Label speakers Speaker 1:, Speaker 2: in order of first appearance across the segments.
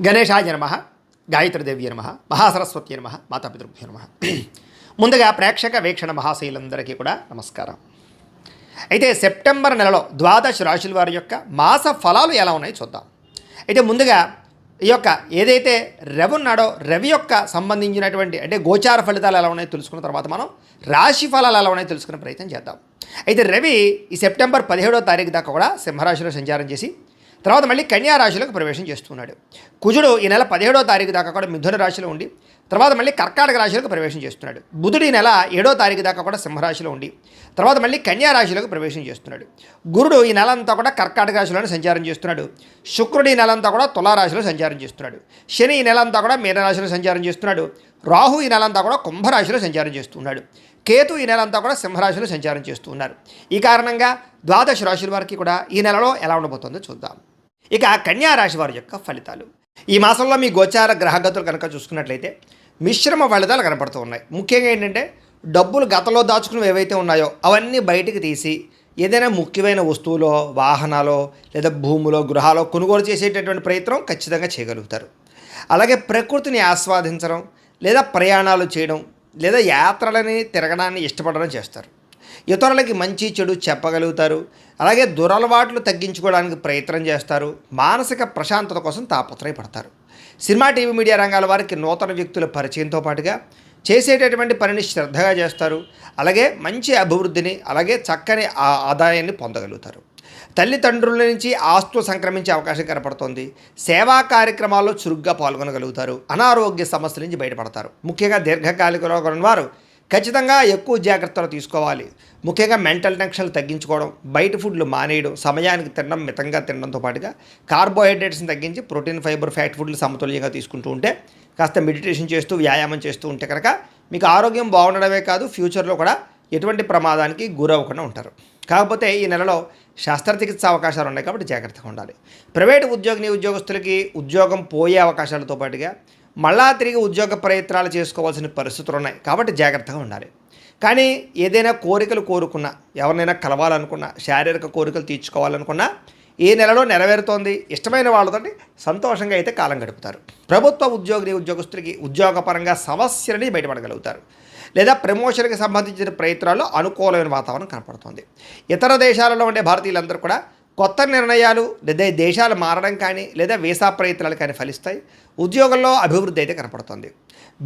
Speaker 1: గణేశాయ నమః, గాయత్రీదేవి నమః, మహాసరస్వతి నమః, మాతాపితృభ్యో నమః. ముందుగా ప్రేక్షక వీక్షణ మహాశైలందరికీ కూడా నమస్కారం. అయితే సెప్టెంబర్ నెలలో ద్వాదశ రాశుల వారి యొక్క మాస ఫలాలు ఎలా ఉన్నాయో చూద్దాం. అయితే ముందుగా ఈ యొక్క ఏదైతే రవి ఉన్నాడో రవి యొక్క సంబంధించినటువంటి అంటే గోచార ఫలితాలు ఎలా ఉన్నాయో తెలుసుకున్న తర్వాత మనం రాశి ఫలాలు ఎలా ఉన్నాయో తెలుసుకునే ప్రయత్నం చేద్దాం. అయితే రవి ఈ సెప్టెంబర్ 17వ తారీఖు దాకా కూడా సింహరాశిలో సంచారం చేసి తర్వాత మళ్ళీ కన్యా రాశిలోకి ప్రవేశం చేస్తున్నాడు. కుజుడు ఈ నెల 17వ తారీఖు దాకా కూడా మిథున రాశిలో ఉండి తర్వాత మళ్ళీ కర్కాటక రాశిలోకి ప్రవేశం చేస్తున్నాడు. బుధుడు ఈ నెల 7వ తారీఖు దాకా కూడా సింహరాశిలో ఉండి తర్వాత మళ్ళీ కన్యా రాశిలోకి ప్రవేశం చేస్తున్నాడు. గురుడు ఈ నెల అంతా కూడా కర్కాటక రాశిలోనే సంచారం చేస్తున్నాడు. శుక్రుడు ఈ నెల అంతా కూడా తులారాశిలో సంచారం చేస్తున్నాడు. శని ఈ నెల అంతా కూడా మీనరాశిలో సంచారం చేస్తున్నాడు. రాహు ఈ నెల అంతా కూడా కుంభరాశిలో సంచారం చేస్తున్నాడు. కేతు ఈ నెల అంతా కూడా సింహరాశిలో సంచారం చేస్తున్నారు. ఈ కారణంగా ద్వాదశ రాశుల వారికి కూడా ఈ నెలలో ఎలా ఉండబోతుందో చూద్దాం. ఇక కన్యా రాశి వారి యొక్క ఫలితాలు ఈ మాసంలో మీ గోచార గ్రహగతులు కనుక చూసుకున్నట్లయితే మిశ్రమ ఫలితాలు కనపడుతూ ఉన్నాయి. ముఖ్యంగా ఏంటంటే డబ్బులు గతంలో దాచుకుని ఏవైతే ఉన్నాయో అవన్నీ బయటికి తీసి ఏదైనా ముఖ్యమైన వస్తువులో వాహనాలో లేదా భూములో గృహాలో కొనుగోలు చేసేటటువంటి ప్రయత్నం ఖచ్చితంగా చేయగలుగుతారు. అలాగే ప్రకృతిని ఆస్వాదించడం లేదా ప్రయాణాలు చేయడం లేదా యాత్రలని తిరగడాన్ని ఇష్టపడడం చేస్తారు. ఇతరులకి మంచి చెడు చెప్పగలుగుతారు. అలాగే దురలవాట్లు తగ్గించుకోవడానికి ప్రయత్నం చేస్తారు. మానసిక ప్రశాంతత కోసం తాపత్రయపడతారు. సినిమా టీవీ మీడియా రంగాల వారికి నూతన వ్యక్తుల పరిచయంతో పాటుగా చేసేటటువంటి పనిని శ్రద్ధగా చేస్తారు. అలాగే మంచి అభివృద్ధిని అలాగే చక్కని ఆదాయాన్ని పొందగలుగుతారు. తల్లిదండ్రుల నుంచి ఆస్తులు సంక్రమించే అవకాశం కనపడుతోంది. సేవా కార్యక్రమాల్లో చురుగ్గా పాల్గొనగలుగుతారు. అనారోగ్య సమస్యల నుంచి బయటపడతారు. ముఖ్యంగా దీర్ఘకాలిక రోగం వారు ఖచ్చితంగా ఎక్కువ జాగ్రత్తలు తీసుకోవాలి. ముఖ్యంగా మెంటల్ టెన్షన్లు తగ్గించుకోవడం, బయట ఫుడ్లు మానేయడం, సమయానికి తినడం, మితంగా తినడంతో పాటుగా కార్బోహైడ్రేట్స్ని తగ్గించి ప్రోటీన్, ఫైబర్, ఫ్యాట్ ఫుడ్లు సమతుల్యంగా తీసుకుంటూ ఉంటే కాస్త మెడిటేషన్ చేస్తూ వ్యాయామం చేస్తూ ఉంటే కనుక మీకు ఆరోగ్యం బాగుండడమే కాదు ఫ్యూచర్లో కూడా ఎటువంటి ప్రమాదానికి గురవ్వకుండా ఉంటారు. కాకపోతే ఈ నెలలో శస్త్రచికిత్స అవకాశాలు ఉన్నాయి కాబట్టి జాగ్రత్తగా ఉండాలి. ప్రైవేటు ఉద్యోగస్తులకి ఉద్యోగం పోయే అవకాశాలతో పాటుగా మళ్ళా తిరిగి ఉద్యోగ ప్రయత్నాలు చేసుకోవాల్సిన పరిస్థితులు ఉన్నాయి కాబట్టి జాగ్రత్తగా ఉండాలి. కానీ ఏదైనా కోరికలు కోరుకున్నా, ఎవరినైనా కలవాలనుకున్నా, శారీరక కోరికలు తీర్చుకోవాలనుకున్నా ఈ నెలలో నెరవేరుతోంది. ఇష్టమైన వాళ్ళతో సంతోషంగా అయితే కాలం గడుపుతారు. ప్రభుత్వ ఉద్యోగస్తులకి ఉద్యోగపరంగా సమస్యలని బయటపడగలుగుతారు. లేదా ప్రమోషన్కి సంబంధించిన ప్రయత్నాల్లో అనుకూలమైన వాతావరణం కనపడుతుంది. ఇతర దేశాలలో ఉండే భారతీయులందరూ కూడా కొత్త నిర్ణయాలు లేదా దేశాలు మారడం కానీ లేదా వీసా ప్రయత్నాలు కానీ ఫలిస్తాయి. ఉద్యోగంలో అభివృద్ధి అయితే కనపడుతుంది.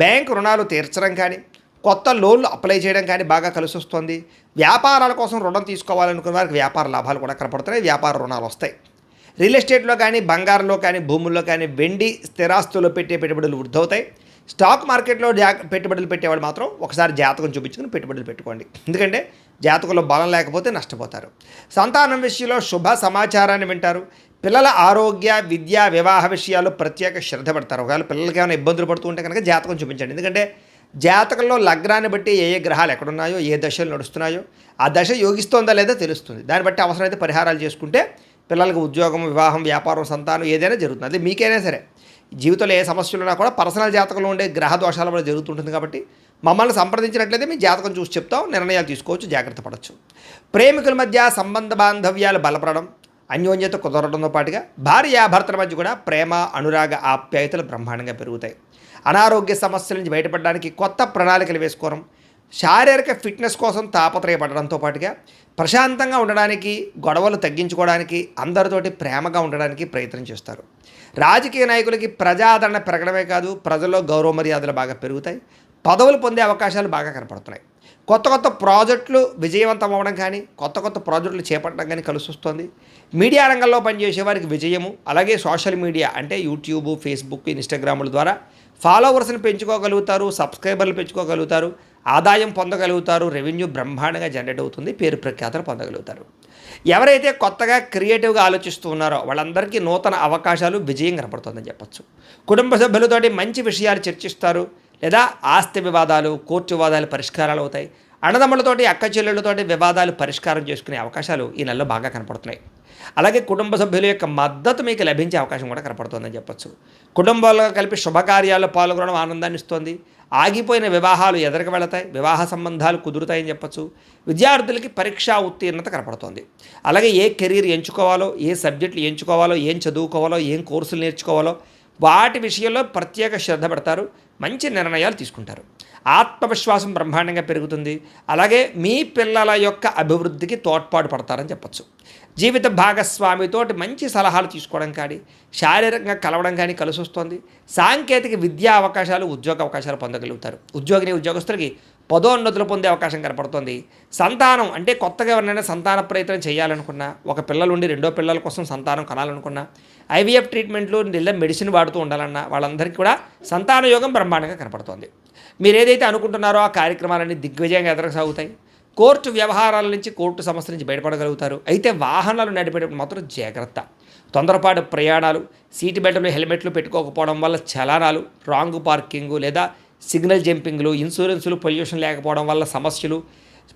Speaker 1: బ్యాంకు రుణాలు తీర్చడం కానీ కొత్త లోన్లు అప్లై చేయడం కానీ బాగా కలిసి వస్తుంది. వ్యాపారాల కోసం రుణం తీసుకోవాలనుకున్న వారికి వ్యాపార లాభాలు కూడా కనపడుతున్నాయి. వ్యాపార రుణాలు వస్తాయి. రియల్ ఎస్టేట్లో కానీ బంగారంలో కానీ భూముల్లో కానీ వెండి స్థిరాస్తుల్లో పెట్టే పెట్టుబడులు వృద్ధి అవుతాయి. స్టాక్ మార్కెట్లో పెట్టుబడులు పెట్టేవాళ్ళు మాత్రం ఒకసారి జాతకం చూపించుకుని పెట్టుబడులు పెట్టుకోండి. ఎందుకంటే జాతకంలో బలం లేకపోతే నష్టపోతారు. సంతానం విషయంలో శుభ సమాచారాన్ని వింటారు. పిల్లల ఆరోగ్య, విద్య, వివాహ విషయాల్లో ప్రత్యేక శ్రద్ధ పడతారు. ఒకవేళ పిల్లలకి ఏమైనా ఇబ్బందులు పడుతూ ఉంటే కనుక జాతకం చూపించండి. ఎందుకంటే జాతకంలో లగ్నాన్ని బట్టి ఏ గ్రహాలు ఎక్కడున్నాయో ఏ దశలు నడుస్తున్నాయో ఆ దశ యోగిస్తోందా లేదా తెలుస్తుంది. దాన్ని బట్టి అవసరమైతే పరిహారాలు చేసుకుంటే పిల్లలకు ఉద్యోగం, వివాహం, వ్యాపారం, సంతానం ఏదైనా జరుగుతుంది. అది మీకైనా సరే జీవితంలో ఏ సమస్యలు ఉన్నా కూడా పర్సనల్ జాతకంలో ఉండే గ్రహ దోషాల వల్ల జరుగుతుంటుంది. కాబట్టి మమ్మల్ని సంప్రదించినట్లయితే మీ జాతకం చూసి చెప్తాం, నిర్ణయాలు తీసుకోవచ్చు, జాగ్రత్త పడవచ్చు. ప్రేమికుల మధ్య సంబంధ బాంధవ్యాలు బలపడడం, అన్యోన్యత కుదరడంతో పాటుగా భార్యాభర్తల మధ్య కూడా ప్రేమ, అనురాగ, ఆప్యాయతలు బ్రహ్మాండంగా పెరుగుతాయి. అనారోగ్య సమస్యల నుంచి బయటపడడానికి కొత్త ప్రణాళికలు వేసుకోవడం, శారీరక ఫిట్నెస్ కోసం తాపత్రయపడడంతో పాటుగా ప్రశాంతంగా ఉండడానికి, గొడవలు తగ్గించుకోవడానికి, అందరితోటి ప్రేమగా ఉండడానికి ప్రయత్నం చేస్తారు. రాజకీయ నాయకులకి ప్రజాదరణ పెరగడమే కాదు ప్రజల్లో గౌరవ మర్యాదలు బాగా పెరుగుతాయి. పదవులు పొందే అవకాశాలు బాగా కనపడుతున్నాయి. కొత్త ప్రాజెక్టులు విజయవంతం అవ్వడం కానీ కొత్త ప్రాజెక్టులు చేపట్టడం కానీ కలిసి వస్తుంది. మీడియా రంగంలో పనిచేసే వారికి విజయము, అలాగే సోషల్ మీడియా అంటే యూట్యూబ్, ఫేస్బుక్, ఇన్స్టాగ్రాముల ద్వారా ఫాలోవర్స్ని పెంచుకోగలుగుతారు, సబ్స్క్రైబర్లు పెంచుకోగలుగుతారు, ఆదాయం పొందగలుగుతారు, రెవెన్యూ బ్రహ్మాండంగా జనరేట్ అవుతుంది, పేరు ప్రఖ్యాతలు పొందగలుగుతారు. ఎవరైతే కొత్తగా క్రియేటివ్గా ఆలోచిస్తూ ఉన్నారో వాళ్ళందరికీ నూతన అవకాశాలు, విజయం కనపడుతుందని చెప్పచ్చు. కుటుంబ సభ్యులతోటి మంచి విషయాలు చర్చిస్తారు. లేదా ఆస్తి వివాదాలు, కోర్టు వివాదాలు పరిష్కారాలు అవుతాయి. అన్నదమ్ములతోటి, అక్క చెల్లెళ్ళతోటి వివాదాలు పరిష్కారం చేసుకునే అవకాశాలు ఈ నెలలో బాగా కనపడుతున్నాయి. అలాగే కుటుంబ సభ్యుల యొక్క మద్దతు మీకు లభించే అవకాశం కూడా కనపడుతుందని చెప్పచ్చు. కుటుంబాల్లో కలిపి శుభకార్యాల్లో పాల్గొనడం ఆనందాన్ని ఇస్తుంది. ఆగిపోయిన వివాహాలు ఎదరికి వెళతాయి, వివాహ సంబంధాలు కుదురుతాయని చెప్పచ్చు. విద్యార్థులకి పరీక్షా ఉత్తీర్ణత కనపడుతోంది. అలాగే ఏ కెరీర్ ఎంచుకోవాలో, ఏ సబ్జెక్టులు ఎంచుకోవాలో, ఏం చదువుకోవాలో, ఏం కోర్సులు నేర్చుకోవాలో వాటి విషయంలో ప్రత్యేక శ్రద్ధ పెడతారు, మంచి నిర్ణయాలు తీసుకుంటారు. ఆత్మవిశ్వాసం బ్రహ్మాండంగా పెరుగుతుంది. అలాగే మీ పిల్లల యొక్క అభివృద్ధికి తోడ్పాటు పడతారని చెప్పచ్చు. జీవిత భాగస్వామితోటి మంచి సలహాలు తీసుకోవడం కానీ, శారీరకంగా కలవడం కానీ కలిసి వస్తుంది. సాంకేతిక విద్యా అవకాశాలు, ఉద్యోగ అవకాశాలు పొందగలుగుతారు. ఉద్యోగస్తులకి పదోన్నతులు పొందే అవకాశం కనపడుతుంది. సంతానం అంటే కొత్తగా ఎవరినైనా సంతాన ప్రయత్నం చేయాలనుకున్నా, ఒక పిల్లలుండి రెండో పిల్లల కోసం సంతానం కనాలనుకున్నా, ఐవీఎఫ్ ట్రీట్మెంట్లు లేదా మెడిసిన్ వాడుతూ ఉండాలన్నా వాళ్ళందరికీ కూడా సంతాన యోగం బ్రహ్మాండంగా కనపడుతుంది. మీరు ఏదైతే అనుకుంటున్నారో ఆ కార్యక్రమాలన్నీ దిగ్విజయంగా ఎదురుసాగుతాయి. కోర్టు వ్యవహారాల నుంచి, కోర్టు సమస్య నుంచి బయటపడగలుగుతారు. అయితే వాహనాలు నడిపేటప్పుడు మాత్రం జాగ్రత్త. తొందరపాటు ప్రయాణాలు, సీటు బెల్ట్లు, హెల్మెట్లు పెట్టుకోకపోవడం వల్ల చలనాలు, రాంగ్ పార్కింగు లేదా సిగ్నల్ జంపింగ్లు, ఇన్సూరెన్సులు, పొల్యూషన్ లేకపోవడం వల్ల సమస్యలు,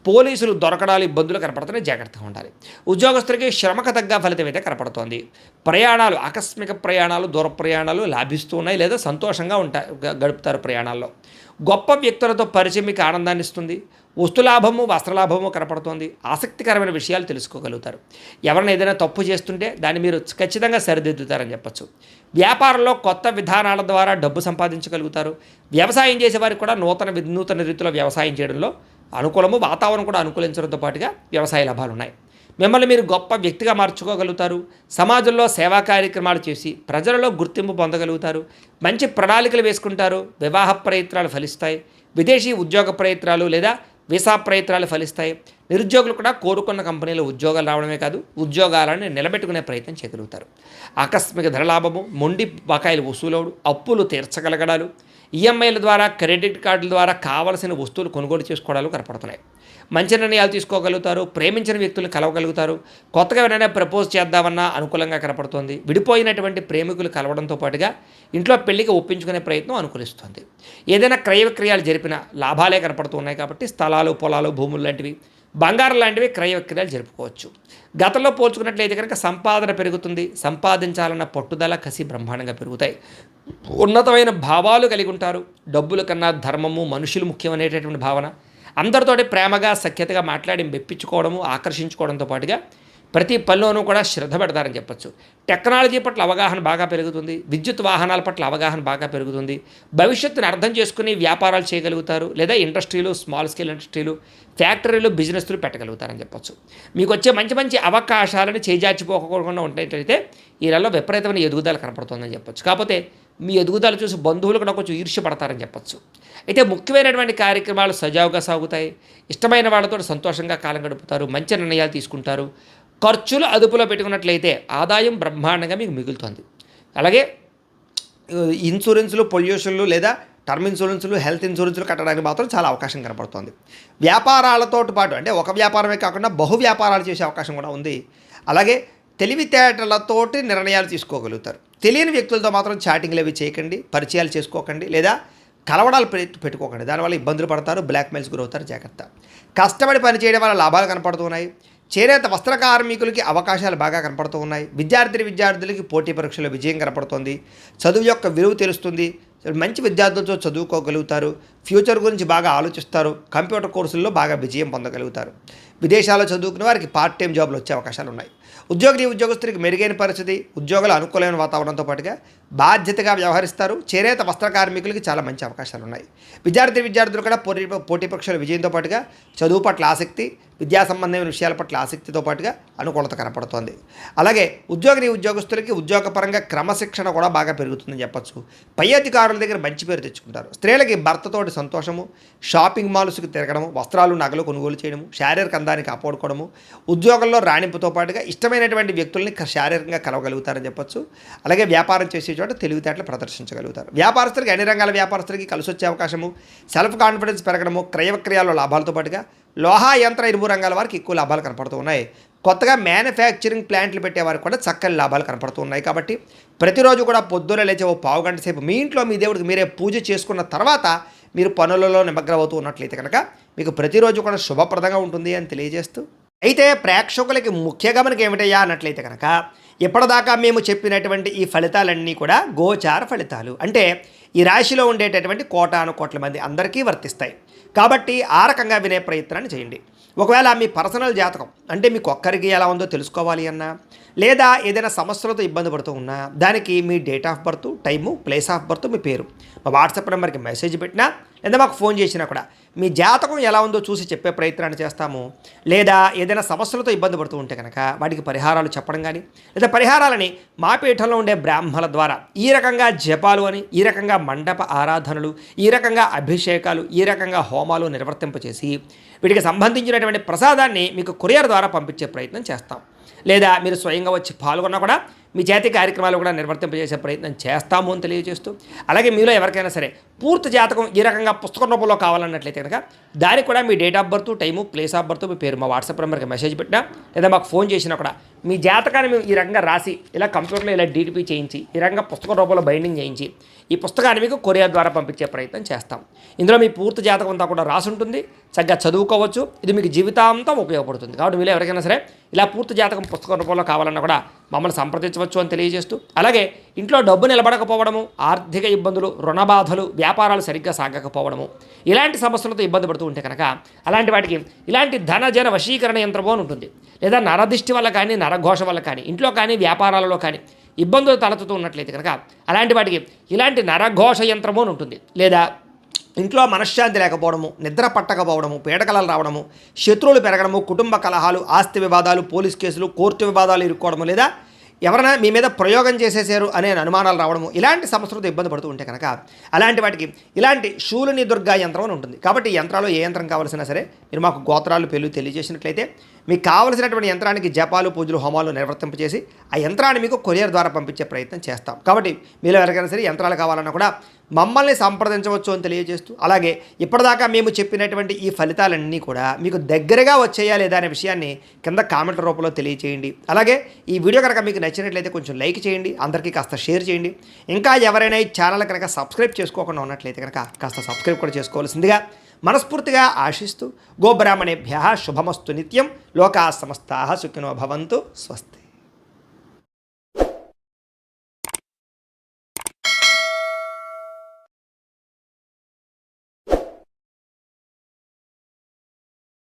Speaker 1: పోలీసులు దొరకడాలు, ఇబ్బందులు కనపడుతున్నాయి. జాగ్రత్తగా ఉండాలి. ఉద్యోగస్తులకి శ్రమకు తగ్గ ఫలితం అయితే కనపడుతోంది. ప్రయాణాలు, ఆకస్మిక ప్రయాణాలు, దూర ప్రయాణాలు లాభిస్తున్నాయి లేదా సంతోషంగా గడుపుతారు ప్రయాణాల్లో. గొప్ప వ్యక్తులతో పరిచయం మీకు ఆనందాన్ని ఇస్తుంది. వస్తులాభము, వస్త్రలాభము కనపడుతోంది. ఆసక్తికరమైన విషయాలు తెలుసుకోగలుగుతారు. ఎవరైనా ఏదైనా తప్పు చేస్తుంటే దాన్ని మీరు ఖచ్చితంగా సరిదిద్దుతారని చెప్పచ్చు. వ్యాపారంలో కొత్త విధానాల ద్వారా డబ్బు సంపాదించగలుగుతారు. వ్యవసాయం చేసేవారికి కూడా నూతన రీతిలో వ్యవసాయం చేయడంలో అనుకూలము, వాతావరణం కూడా అనుకూలించడంతో పాటుగా వ్యవసాయ లాభాలు ఉన్నాయి. మిమ్మల్ని మీరు గొప్ప వ్యక్తిగా మార్చుకోగలుగుతారు. సమాజంలో సేవా కార్యక్రమాలు చేసి ప్రజలలో గుర్తింపు పొందగలుగుతారు. మంచి ప్రణాళికలు వేసుకుంటారు. వివాహ ప్రయత్నాలు ఫలిస్తాయి. విదేశీ ఉద్యోగ ప్రయత్నాలు లేదా వీసా ప్రయత్నాలు ఫలిస్తాయి. నిరుద్యోగులు కూడా కోరుకున్న కంపెనీలో ఉద్యోగాలు రావడమే కాదు, ఉద్యోగాలను నిలబెట్టుకునే ప్రయత్నం చేయగలుగుతారు. ఆకస్మిక ధనలాభము, మొండి బకాయిలు వసూలవుడు, అప్పులు తీర్చగలగడాలు, ఈఎంఐల ద్వారా, క్రెడిట్ కార్డుల ద్వారా కావలసిన వస్తువులు కొనుగోలు చేసుకోవడాలు కనపడుతున్నాయి. మంచి నిర్ణయాలు తీసుకోగలుగుతారు. ప్రేమించిన వ్యక్తులను కలవగలుగుతారు. కొత్తగా ఎవరైనా ప్రపోజ్ చేద్దామన్నా అనుకూలంగా కనపడుతుంది. విడిపోయినటువంటి ప్రేమికులు కలవడంతో పాటుగా ఇంట్లో పెళ్లికి ఒప్పించుకునే ప్రయత్నం అనుకూలిస్తుంది. ఏదైనా క్రయ విక్రయాలు జరిపిన లాభాలే కనపడుతున్నాయి కాబట్టి స్థలాలు, పొలాలు, భూములు లాంటివి, బంగారం లాంటివి క్రయ విక్రయాలు జరుపుకోవచ్చు. గతంలో పోల్చుకున్నట్లయితే కనుక సంపాదన పెరుగుతుంది. సంపాదించాలన్న పట్టుదల, కసి బ్రహ్మాండంగా పెరుగుతాయి. ఉన్నతమైన భావాలు కలిగి ఉంటారు. డబ్బుల కన్నా ధర్మము, మనుషులు ముఖ్యమనేటటువంటి భావన, అందరితోటి ప్రేమగా, సఖ్యతగా మాట్లాడి మెప్పించుకోవడము, ఆకర్షించుకోవడంతో పాటుగా ప్రతి పనిలోనూ కూడా శ్రద్ధ పెడతారని చెప్పచ్చు. టెక్నాలజీ పట్ల అవగాహన బాగా పెరుగుతుంది. విద్యుత్ వాహనాల పట్ల అవగాహన బాగా పెరుగుతుంది. భవిష్యత్తును అర్థం చేసుకుని వ్యాపారాలు చేయగలుగుతారు. లేదా ఇండస్ట్రీలు, స్మాల్ స్కేల్ ఇండస్ట్రీలు, ఫ్యాక్టరీలు, బిజినెస్లు పెట్టగలుగుతారని చెప్పచ్చు. మీకు వచ్చే మంచి మంచి అవకాశాలను చేజార్చిపోకుండా ఉండేటైతే ఈ నెలలో విపరీతమైన ఎదుగుదల కనపడుతుందని చెప్పచ్చు. కాకపోతే మీ ఎదుగుదల చూసి బంధువులు కూడా కొంచెం ఈర్ష్యపడతారని చెప్పచ్చు. అయితే ముఖ్యమైనటువంటి కార్యక్రమాలు సజావుగా సాగుతాయి. ఇష్టమైన వాళ్ళతో సంతోషంగా కాలం గడుపుతారు. మంచి నిర్ణయాలు తీసుకుంటారు. ఖర్చులు అదుపులో పెట్టుకున్నట్లయితే ఆదాయం బ్రహ్మాండంగా మీకు మిగులుతుంది. అలాగే ఇన్సూరెన్సులు, పొల్యూషన్లు లేదా టర్మ్ ఇన్సూరెన్సులు, హెల్త్ ఇన్సూరెన్సులు కట్టడానికి మాత్రం చాలా అవకాశం కనపడుతుంది. వ్యాపారాలతో పాటు అంటే ఒక వ్యాపారమే కాకుండా బహు వ్యాపారాలు చేసే అవకాశం కూడా ఉంది. అలాగే తెలివితేటలతోటి నిర్ణయాలు తీసుకోగలుగుతారు. తెలియని వ్యక్తులతో మాత్రం చాటింగ్లు అవి చేయకండి, పరిచయాలు చేసుకోకండి లేదా కలవడాలు పెట్టుకోకండి. దానివల్ల ఇబ్బందులు పడతారు, బ్లాక్మెయిల్స్ గురవుతారు. జాగ్రత్త. కష్టపడి పనిచేయడం వల్ల లాభాలు కనపడుతున్నాయి. చేనేత వస్త్ర కార్మికులకి అవకాశాలు బాగా కనపడుతూ ఉన్నాయి. విద్యార్థులకి పోటీ పరీక్షలో విజయం కనపడుతుంది. చదువు యొక్క విలువ తెలుస్తుంది. మంచి విద్యార్థులతో చదువుకోగలుగుతారు. ఫ్యూచర్ గురించి బాగా ఆలోచిస్తారు. కంప్యూటర్ కోర్సుల్లో బాగా విజయం పొందగలుగుతారు. విదేశాల్లో చదువుకునే వారికి పార్ట్ టైం జాబ్లు వచ్చే అవకాశాలు ఉన్నాయి. ఉద్యోగస్తులకు మెరుగైన పరిస్థితి, ఉద్యోగాలు అనుకూలమైన వాతావరణంతో పాటుగా బాధ్యతగా వ్యవహరిస్తారు. చేనేత వస్త్ర కార్మికులకి చాలా మంచి అవకాశాలు ఉన్నాయి. విద్యార్థులు కూడా పోటీ పరీక్షల విజయంతో పాటుగా చదువు పట్ల ఆసక్తి, విద్యా సంబంధమైన విషయాల పట్ల ఆసక్తితో పాటుగా అనుకూలత కనపడుతోంది. అలాగే ఉద్యోగస్తులకి ఉద్యోగపరంగా క్రమశిక్షణ కూడా బాగా పెరుగుతుందని చెప్పచ్చు. పై అధికారుల దగ్గర మంచి పేరు తెచ్చుకుంటారు. స్త్రీలకి భర్తతోటి సంతోషము, షాపింగ్ మాల్స్కి తిరగడము, వస్త్రాలు, నగలు కొనుగోలు చేయడము, శారీరక అందాన్ని కాపాడుకోవడము, ఉద్యోగంలో రాణింపుతో పాటుగా ఇష్టమైనటువంటి వ్యక్తుల్ని శారీరకంగా కలవగలుగుతారని చెప్పచ్చు. అలాగే వ్యాపారం చేసే చోట తెలివితేటలు ప్రదర్శించగలుగుతారు. వ్యాపారస్తులకి, అన్ని రంగాల వ్యాపారస్తులకి కలిసి వచ్చే అవకాశము, సెల్ఫ్ కాన్ఫిడెన్స్ పెరగడము, క్రయ విక్రయాల్లో లాభాలతో పాటుగా లోహా, యంత్ర, ఇనుము రంగాల వారికి ఎక్కువ లాభాలు కనపడుతూ ఉన్నాయి. కొత్తగా మ్యానుఫ్యాక్చరింగ్ ప్లాంట్లు పెట్టేవారికి కూడా చక్కని లాభాలు కనపడుతూ ఉన్నాయి. కాబట్టి ప్రతిరోజు కూడా పొద్దున లేచే ఓ పావు గంట సేపు మీ ఇంట్లో మీ దేవుడికి మీరే పూజ చేసుకున్న తర్వాత మీరు పనులలో నిమగ్నమవుతూ ఉన్నట్లయితే కనుక మీకు ప్రతిరోజు కూడా శుభప్రదంగా ఉంటుంది అని తెలియజేస్తూ, అయితే ప్రేక్షకులకి ముఖ్య గమనిక ఏమిటయ్యా అన్నట్లయితే కనుక ఇప్పటిదాకా మేము చెప్పినటువంటి ఈ ఫలితాలన్నీ కూడా గోచార ఫలితాలు. అంటే ఈ రాశిలో ఉండేటటువంటి కోటాను కోట్ల మంది అందరికీ వర్తిస్తాయి. కాబట్టి ఆ రకంగా వినే ప్రయత్నాన్ని చేయండి. ఒకవేళ మీ పర్సనల్ జాతకం అంటే మీకు ఒక్కరికి ఎలా ఉందో తెలుసుకోవాలి అన్నా, లేదా ఏదైనా సమస్యలతో ఇబ్బంది పడుతూ ఉన్నా, దానికి మీ date of birth, time, place of birth, మీ పేరు మా వాట్సాప్ నెంబర్కి మెసేజ్ పెట్టినా, లేదా మాకు ఫోన్ చేసినా కూడా మీ జాతకం ఎలా ఉందో చూసి చెప్పే ప్రయత్నాన్ని చేస్తాము. లేదా ఏదైనా సమస్యలతో ఇబ్బంది పడుతూ ఉంటే కనుక వాటికి పరిహారాలు చెప్పడం కానీ, లేదా పరిహారాలని మా పీఠంలో ఉండే బ్రాహ్మణుల ద్వారా ఈ రకంగా జపాలు అని, ఈ రకంగా మండప ఆరాధనలు, ఈ రకంగా అభిషేకాలు, ఈ రకంగా హోమాలు నిర్వర్తింపచేసి వీటికి సంబంధించినటువంటి ప్రసాదాన్ని మీకు కొరియర్ ద్వారా పంపించే ప్రయత్నం చేస్తాం. లేదా మీరు స్వయంగా వచ్చి పాల్గొన్నా కూడా మీ చేతి కార్యక్రమాలు కూడా నిర్వర్తింపజేసే ప్రయత్నం చేస్తాము అని తెలియజేస్తూ, అలాగే మీలో ఎవరికైనా సరే పూర్తి జాతకం ఈ రకంగా పుస్తకం రూపంలో కావాలన్నట్లయితే కనుక దానికి కూడా మీ date of birth, time, place of birth, మీ పేరు మా వాట్సాప్ నెంబర్కి మెసేజ్ పెట్టినా, లేదా మాకు ఫోన్ చేసినా కూడా మీ జాతకాన్ని మేము ఈ రకంగా రాసి ఇలా కంప్యూటర్లో ఇలా డీటీపీ చేయించి ఈ రకంగా పుస్తకం రూపంలో బైండింగ్ చేయించి ఈ పుస్తకాన్ని మీకు కొరియర్ ద్వారా పంపించే ప్రయత్నం చేస్తాం. ఇందులో మీ పూర్తి జాతకం అంతా కూడా రాసి ఉంటుంది, చక్కగా చదువుకోవచ్చు. ఇది మీకు జీవితాంతం ఉపయోగపడుతుంది. కాబట్టి మీరు ఎవరికైనా సరే ఇలా పూర్తి జాతకం పుస్తకం రూపంలో కావాలన్నా కూడా మమ్మల్ని సంప్రదించవచ్చు అని తెలియజేస్తూ, అలాగే ఇంట్లో డబ్బు నిలబడకపోవడము, ఆర్థిక ఇబ్బందులు, రుణ బాధలు, వ్యాపారాలు సరిగ్గా సాగకపోవడము, ఇలాంటి సమస్యలతో ఇబ్బంది పడుతూ ఉంటే కనుక అలాంటి వాటికి ఇలాంటి ధనజన వశీకరణ యంత్రము అని ఉంటుంది. లేదా నరదిష్టి వల్ల కానీ, నరఘోష వల్ల కానీ, ఇంట్లో కానీ, వ్యాపారాలలో కానీ ఇబ్బందులు తలెత్తుతూ ఉన్నట్లయితే కనుక అలాంటి వాటికి ఇలాంటి నరఘోష యంత్రము అని ఉంటుంది. లేదా ఇంట్లో మనశ్శాంతి లేకపోవడము, నిద్ర పట్టకపోవడము, పీడకలలు రావడము, శత్రువులు పెరగడము, కుటుంబ కలహాలు, ఆస్తి వివాదాలు, పోలీస్ కేసులు, కోర్టు వివాదాలు ఇరుక్కోవడము, లేదా ఎవరైనా మీ మీద ప్రయోగం చేసేసారు అనే అనుమానాలు రావడము, ఇలాంటి సమస్యలతో ఇబ్బంది పడుతూ ఉంటే కనుక అలాంటి వాటికి ఇలాంటి శూలిని దుర్గా యంత్రం అని ఉంటుంది. కాబట్టి ఈ యంత్రాలు ఏ యంత్రం కావాల్సినా సరే మీరు మాకు గోత్రాలు, పేర్లు తెలియజేసినట్లయితే మీకు కావలసినటువంటి యంత్రానికి జపాలు, పూజలు, హోమాలు నిర్వర్తింపచేసి ఆ యంత్రాన్ని మీకు కొరియర్ ద్వారా పంపించే ప్రయత్నం చేస్తాం. కాబట్టి మీలో ఎవరికైనా సరే యంత్రాలు కావాలన్నా కూడా మమ్మల్ని సంప్రదించవచ్చు అని తెలియజేస్తూ, అలాగే ఇప్పటిదాకా మేము చెప్పినటువంటి ఈ ఫలితాలన్నీ కూడా మీకు దగ్గరగా వచ్చేయా లేదా అనే విషయాన్ని కింద కామెంట్ల రూపంలో తెలియచేయండి. అలాగే ఈ వీడియో కనుక మీకు నచ్చినట్లయితే కొంచెం లైక్ చేయండి, అందరికీ కాస్త షేర్ చేయండి. ఇంకా ఎవరైనా ఈ ఛానల్ కనుక సబ్స్క్రైబ్ చేసుకోకుండా ఉన్నట్లయితే కనుక కాస్త సబ్స్క్రైబ్ కూడా చేసుకోవాల్సిందిగా మనస్ఫూర్తిగా ఆశిస్తూ, గోబ్రాహ్మణేభ్యః శుభమస్తు నిత్యం, లోకా సమస్తాః సుఖినో భవంతు, స్వస్తి.